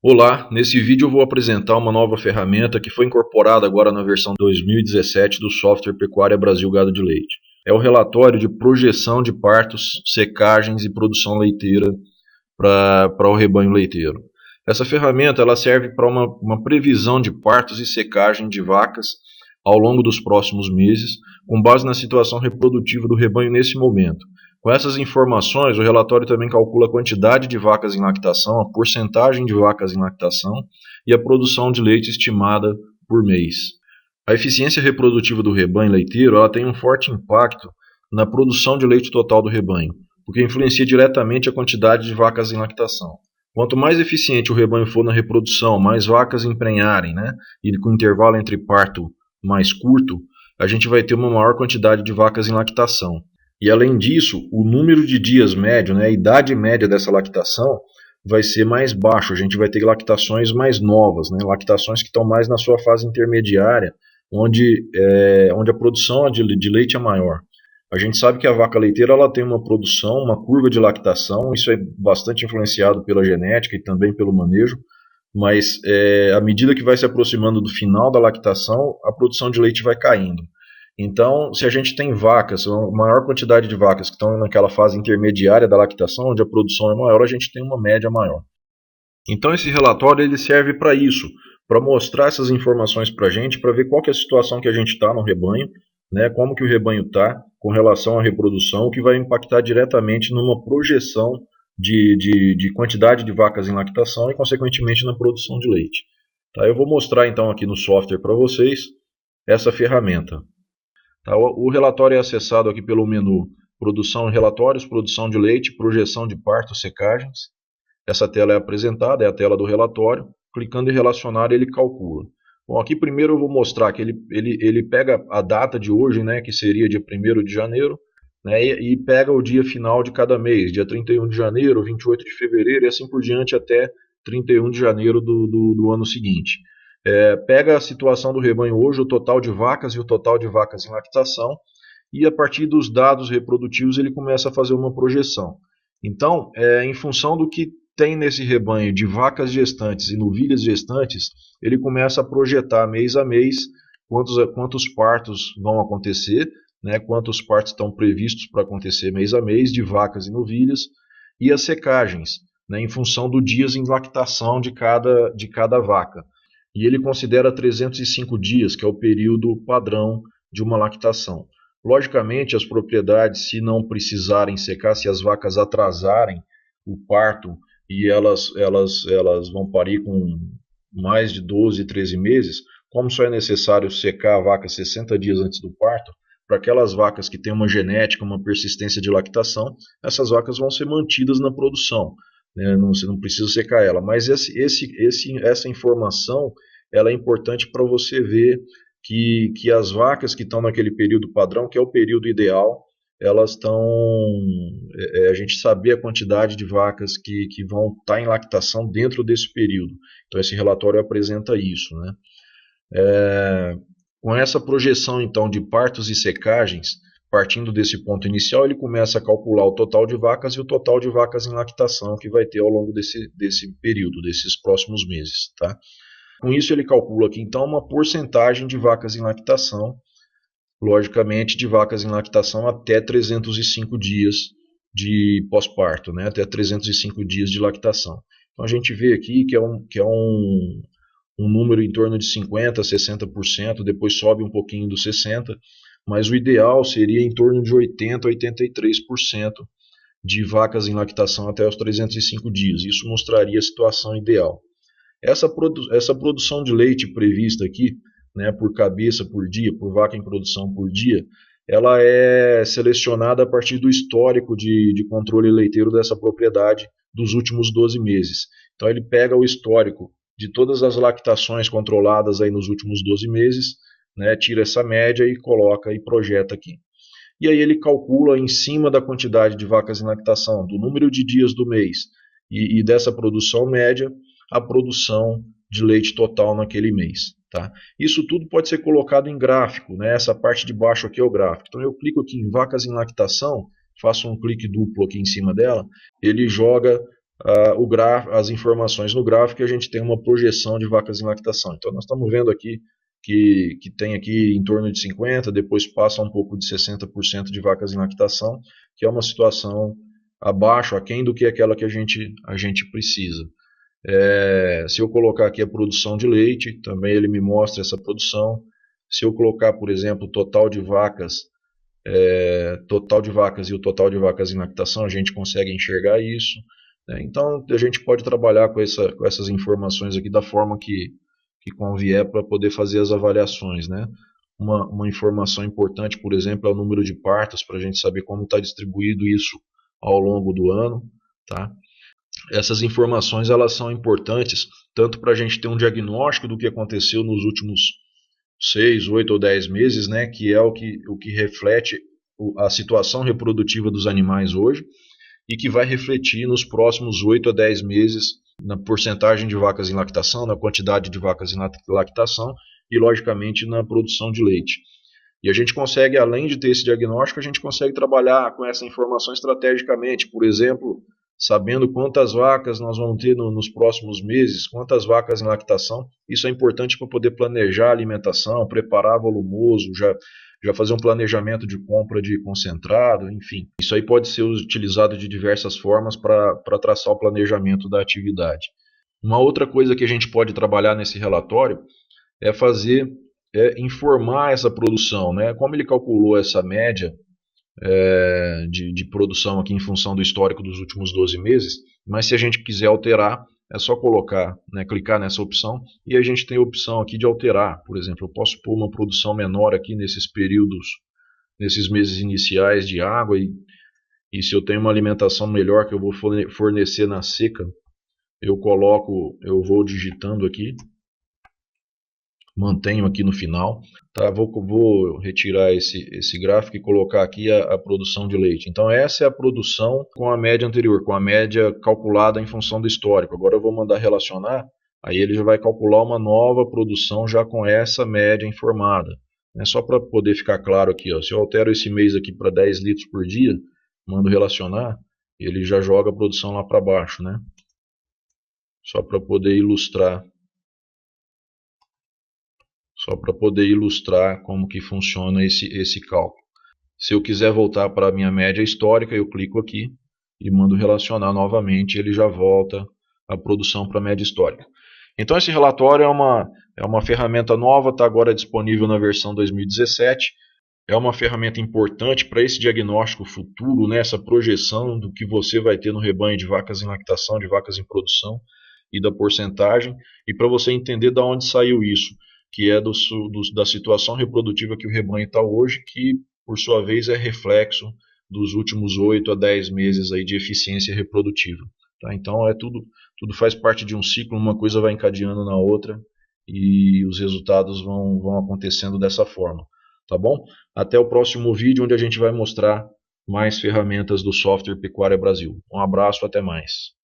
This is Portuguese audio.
Olá, nesse vídeo eu vou apresentar uma nova ferramenta que foi incorporada agora na versão 2017 do software Pecuária Brasil Gado de Leite. É o relatório de projeção de partos, secagens e produção leiteira para o rebanho leiteiro. Essa ferramenta ela serve para uma previsão de partos e secagem de vacas ao longo dos próximos meses, com base na situação reprodutiva do rebanho nesse momento. Com essas informações, o relatório também calcula a quantidade de vacas em lactação, a porcentagem de vacas em lactação e a produção de leite estimada por mês. A eficiência reprodutiva do rebanho leiteiro ela tem um forte impacto na produção de leite total do rebanho, porque influencia diretamente a quantidade de vacas em lactação. Quanto mais eficiente o rebanho for na reprodução, mais vacas emprenharem, e com intervalo entre parto mais curto, a gente vai ter uma maior quantidade de vacas em lactação. E além disso, o número de dias médio, a idade média dessa lactação vai ser mais baixo. A gente vai ter lactações mais novas, lactações que estão mais na sua fase intermediária, onde a produção de leite é maior. A gente sabe que a vaca leiteira ela tem uma produção, uma curva de lactação, isso é bastante influenciado pela genética e também pelo manejo, mas à medida que vai se aproximando do final da lactação, a produção de leite vai caindo. Então, se a gente tem vacas, uma maior quantidade de vacas que estão naquela fase intermediária da lactação, onde a produção é maior, a gente tem uma média maior. Então, esse relatório ele serve para isso, para mostrar essas informações para a gente, para ver qual que é a situação que a gente está no rebanho, como que o rebanho está com relação à reprodução, o que vai impactar diretamente numa projeção de quantidade de vacas em lactação e, consequentemente, na produção de leite. Tá? Eu vou mostrar então aqui no software para vocês essa ferramenta. Tá? O relatório é acessado aqui pelo menu Produção e Relatórios, Produção de Leite, Projeção de Parto, Secagens. Essa tela é apresentada, é a tela do relatório. Clicando em Relacionar, ele calcula. Bom, aqui primeiro eu vou mostrar que ele pega a data de hoje, que seria dia 1º de janeiro, e pega o dia final de cada mês, dia 31 de janeiro, 28 de fevereiro e assim por diante até 31 de janeiro do ano seguinte. Pega a situação do rebanho hoje, o total de vacas e o total de vacas em lactação, e a partir dos dados reprodutivos ele começa a fazer uma projeção. Então, em função do que tem nesse rebanho de vacas gestantes e novilhas gestantes, ele começa a projetar mês a mês quantos partos vão acontecer, quantos partos estão previstos para acontecer mês a mês de vacas e novilhas, e as secagens, em função dos dias em lactação de cada vaca. E ele considera 305 dias, que é o período padrão de uma lactação. Logicamente, as propriedades, se não precisarem secar, se as vacas atrasarem o parto e elas vão parir com mais de 12, 13 meses, como só é necessário secar a vaca 60 dias antes do parto, para aquelas vacas que têm uma genética, uma persistência de lactação, essas vacas vão ser mantidas na produção. Você não precisa secar ela. Mas essa informação ela é importante para você ver que as vacas que estão naquele período padrão, que é o período ideal, elas estão. A gente saber a quantidade de vacas que vão estar em lactação dentro desse período. Então, esse relatório apresenta isso. Com essa projeção, então, de partos e secagens, partindo desse ponto inicial, ele começa a calcular o total de vacas e o total de vacas em lactação que vai ter ao longo desse período, desses próximos meses. Tá? Com isso, ele calcula aqui, então, uma porcentagem de vacas em lactação, logicamente, de vacas em lactação até 305 dias de pós-parto, até 305 dias de lactação. Então, a gente vê aqui que é um número em torno de 50%, 60%, depois sobe um pouquinho dos 60%, mas o ideal seria em torno de 80%, 83% de vacas em lactação até os 305 dias. Isso mostraria a situação ideal. Essa produção de leite prevista aqui, por cabeça por dia, por vaca em produção por dia, ela é selecionada a partir do histórico de controle leiteiro dessa propriedade dos últimos 12 meses. Então ele pega o histórico de todas as lactações controladas aí nos últimos 12 meses, tira essa média e coloca e projeta aqui. E aí ele calcula em cima da quantidade de vacas em lactação, do número de dias do mês e dessa produção média, a produção de leite total naquele mês. Tá? Isso tudo pode ser colocado em gráfico, essa parte de baixo aqui é o gráfico. Então eu clico aqui em vacas em lactação, faço um clique duplo aqui em cima dela, ele joga as informações no gráfico, e a gente tem uma projeção de vacas em lactação. Então nós estamos vendo aqui que tem aqui em torno de 50%, depois passa um pouco de 60% de vacas em lactação, que é uma situação abaixo, aquém do que aquela que a gente precisa. Se eu colocar aqui a produção de leite, também ele me mostra essa produção. Se eu colocar, por exemplo, o total de vacas e o total de vacas em lactação, a gente consegue enxergar isso. Né? Então, a gente pode trabalhar com essas informações aqui da forma que convier para poder fazer as avaliações. Né? Uma informação importante, por exemplo, é o número de partos, para a gente saber como está distribuído isso ao longo do ano. Tá? Essas informações elas são importantes tanto para a gente ter um diagnóstico do que aconteceu nos últimos 6, 8 ou 10 meses, né, que é o que reflete a situação reprodutiva dos animais hoje e que vai refletir nos próximos 8 a 10 meses na porcentagem de vacas em lactação, na quantidade de vacas em lactação e, logicamente, na produção de leite. E a gente consegue, além de ter esse diagnóstico, a gente consegue trabalhar com essa informação estrategicamente, por exemplo, sabendo quantas vacas nós vamos ter nos próximos meses, quantas vacas em lactação. Isso é importante para poder planejar a alimentação, preparar volumoso, já fazer um planejamento de compra de concentrado, enfim. Isso aí pode ser utilizado de diversas formas para traçar o planejamento da atividade. Uma outra coisa que a gente pode trabalhar nesse relatório é informar essa produção, né? Como ele calculou essa média de produção aqui em função do histórico dos últimos 12 meses, mas se a gente quiser alterar, é só colocar, né, clicar nessa opção e a gente tem a opção aqui de alterar. Por exemplo, eu posso pôr uma produção menor aqui nesses períodos, nesses meses iniciais de água e se eu tenho uma alimentação melhor que eu vou fornecer na seca, eu vou digitando aqui, mantenho aqui no final, tá? Vou retirar esse gráfico e colocar aqui a produção de leite. Então essa é a produção com a média anterior, com a média calculada em função do histórico. Agora eu vou mandar relacionar, aí ele já vai calcular uma nova produção já com essa média informada. É só para poder ficar claro aqui, ó, se eu altero esse mês aqui para 10 litros por dia, mando relacionar, ele já joga a produção lá para baixo, né? Só para poder ilustrar. Só para poder ilustrar como que funciona esse cálculo. Se eu quiser voltar para a minha média histórica, eu clico aqui e mando relacionar novamente, ele já volta a produção para a média histórica. Então esse relatório é uma ferramenta nova, está agora disponível na versão 2017. É uma ferramenta importante para esse diagnóstico futuro, né, essa projeção do que você vai ter no rebanho de vacas em lactação, de vacas em produção e da porcentagem, e para você entender de onde saiu isso, que é da situação reprodutiva que o rebanho está hoje, que por sua vez é reflexo dos últimos 8 a 10 meses aí de eficiência reprodutiva. Tá? Então tudo faz parte de um ciclo, uma coisa vai encadeando na outra e os resultados vão acontecendo dessa forma. Tá bom? Até o próximo vídeo, onde a gente vai mostrar mais ferramentas do software Pecuária Brasil. Um abraço, até mais.